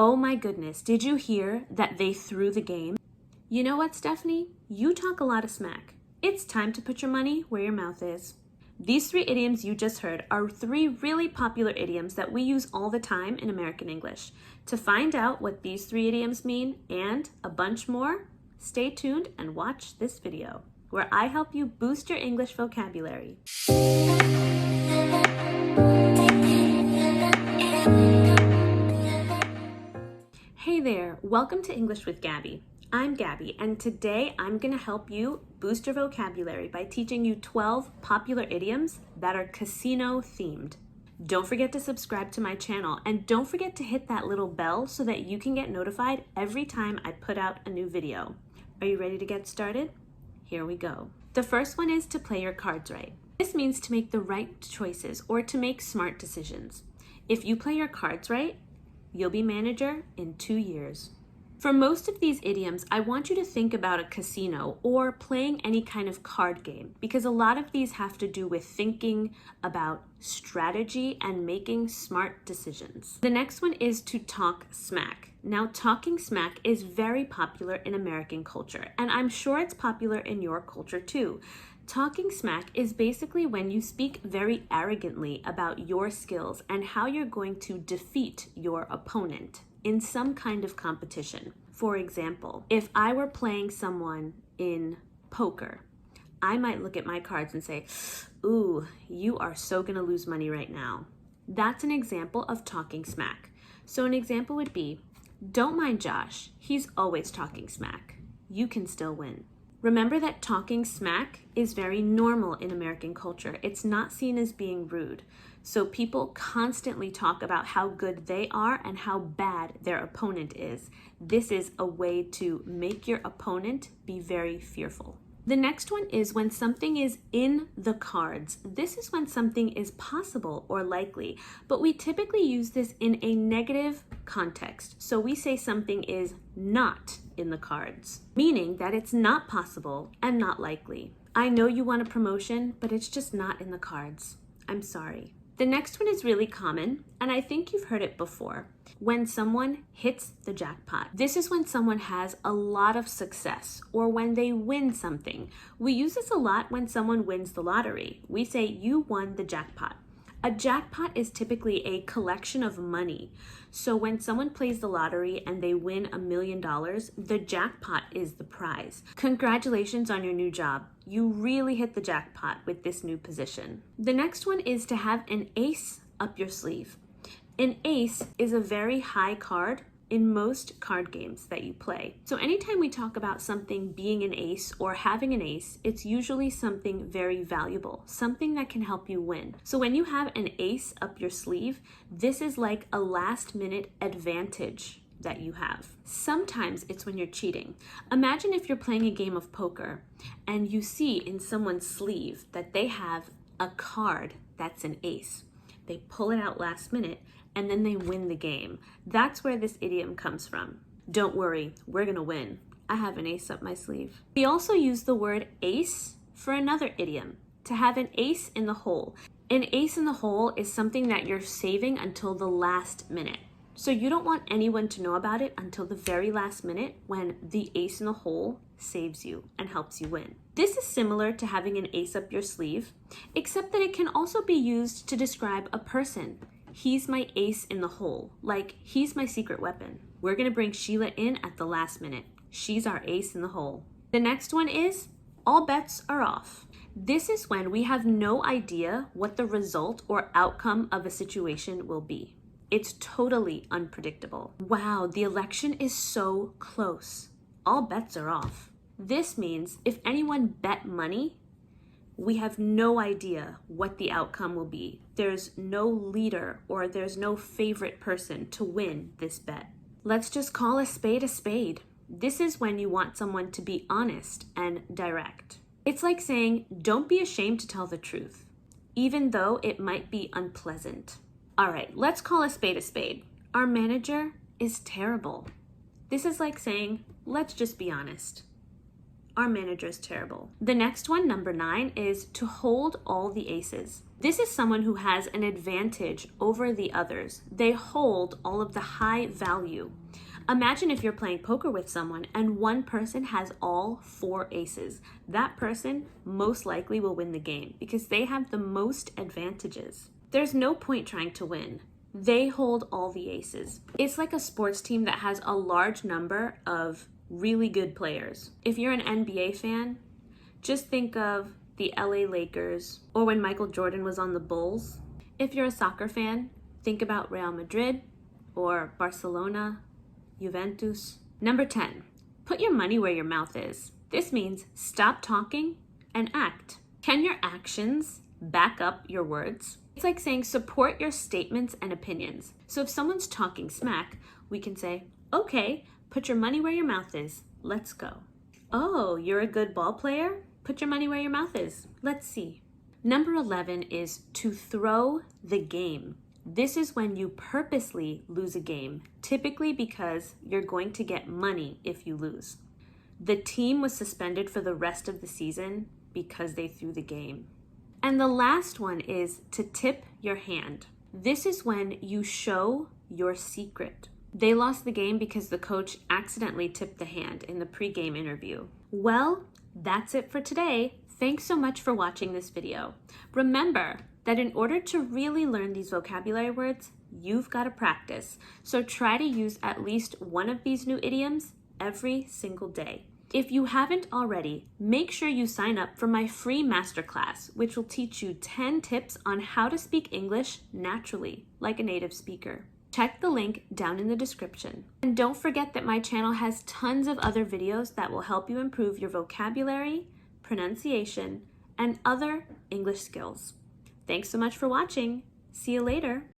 Oh my goodness, did you hear that they threw the game? You know what, Stephanie? You talk a lot of smack. It's time to put your money where your mouth is. These 3 idioms you just heard are 3 really popular idioms that we use all the time in American English. To find out what these 3 idioms mean and a bunch more, stay tuned and watch this video, where I help you boost your English vocabulary. Hey there, welcome to English with Gabby. I'm Gabby, and today I'm going to help you boost your vocabulary by teaching you 12 popular idioms that are casino themed. Don't forget to subscribe to my channel, and don't forget to hit that little bell so that you can get notified every time I put out a new video. Are you ready to get started? Here we go. The first one is to play your cards right. This means to make the right choices or to make smart decisions. If you play your cards right, you'll be manager in 2 years. For most of these idioms, I want you to think about a casino or playing any kind of card game, because a lot of these have to do with thinking about strategy and making smart decisions. The next one is to talk smack. Now, talking smack is very popular in American culture, and I'm sure it's popular in your culture too. Talking smack is basically when you speak very arrogantly about your skills and how you're going to defeat your opponent in some kind of competition. For example, if I were playing someone in poker, I might look at my cards and say, "Ooh, you are so gonna lose money right now." That's an example of talking smack. So an example would be, "Don't mind Josh, he's always talking smack. You can still win." Remember that talking smack is very normal in American culture. It's not seen as being rude. So people constantly talk about how good they are and how bad their opponent is. This is a way to make your opponent be very fearful. The next one is when something is in the cards. This is when something is possible or likely, but we typically use this in a negative context. So we say something is not in the cards, meaning that it's not possible and not likely. I know you want a promotion, but it's just not in the cards. I'm sorry. The next one is really common, and I think you've heard it before. When someone hits the jackpot. This is when someone has a lot of success or when they win something. We use this a lot when someone wins the lottery. We say, "You won the jackpot." A jackpot is typically a collection of money. So when someone plays the lottery and they win $1 million, the jackpot is the prize. Congratulations on your new job. You really hit the jackpot with this new position. The next one is to have an ace up your sleeve. An ace is a very high card in most card games that you play. So anytime we talk about something being an ace or having an ace, it's usually something very valuable, something that can help you win. So when you have an ace up your sleeve, this is like a last-minute advantage that you have. Sometimes it's when you're cheating. Imagine if you're playing a game of poker and you see in someone's sleeve that they have a card that's an ace. They pull it out last minute and then they win the game. That's where this idiom comes from. Don't worry, we're gonna win. I have an ace up my sleeve. We also use the word ace for another idiom, to have an ace in the hole. An ace in the hole is something that you're saving until the last minute. So you don't want anyone to know about it until the very last minute when the ace in the hole saves you and helps you win. This is similar to having an ace up your sleeve, except that it can also be used to describe a person. He's my ace in the hole, like he's my secret weapon. We're gonna bring Sheila in at the last minute. She's our ace in the hole. The next one is all bets are off. This is when we have no idea what the result or outcome of a situation will be. It's totally unpredictable. Wow, the election is so close. All bets are off. This means if anyone bet money, we have no idea what the outcome will be. There's no leader or there's no favorite person to win this bet. Let's just call a spade a spade. This is when you want someone to be honest and direct. It's like saying, don't be ashamed to tell the truth, even though it might be unpleasant. All right, let's call a spade a spade. Our manager is terrible. This is like saying, let's just be honest. Our manager is terrible. The next one, number 9, is to hold all the aces. This is someone who has an advantage over the others. They hold all of the high value. Imagine if you're playing poker with someone and one person has all 4 aces. That person most likely will win the game because they have the most advantages. There's no point trying to win. They hold all the aces. It's like a sports team that has a large number of really good players. If you're an NBA fan, just think of the LA Lakers or when Michael Jordan was on the Bulls. If you're a soccer fan, think about Real Madrid or Barcelona, Juventus. Number 10, put your money where your mouth is. This means stop talking and act. Can your actions back up your words? It's like saying support your statements and opinions. So if someone's talking smack, we can say, okay, put your money where your mouth is. Let's go. Oh, you're a good ball player? Put your money where your mouth is. Let's see. Number 11 is to throw the game. This is when you purposely lose a game, typically because you're going to get money if you lose. The team was suspended for the rest of the season because they threw the game. And the last one is to tip your hand. This is when you show your secret. They lost the game because the coach accidentally tipped the hand in the pre-game interview. Well, that's it for today. Thanks so much for watching this video. Remember that in order to really learn these vocabulary words, you've got to practice. So try to use at least one of these new idioms every single day. If you haven't already, make sure you sign up for my free masterclass, which will teach you 10 tips on how to speak English naturally, like a native speaker. Check the link down in the description. And don't forget that my channel has tons of other videos that will help you improve your vocabulary, pronunciation, and other English skills. Thanks so much for watching. See you later.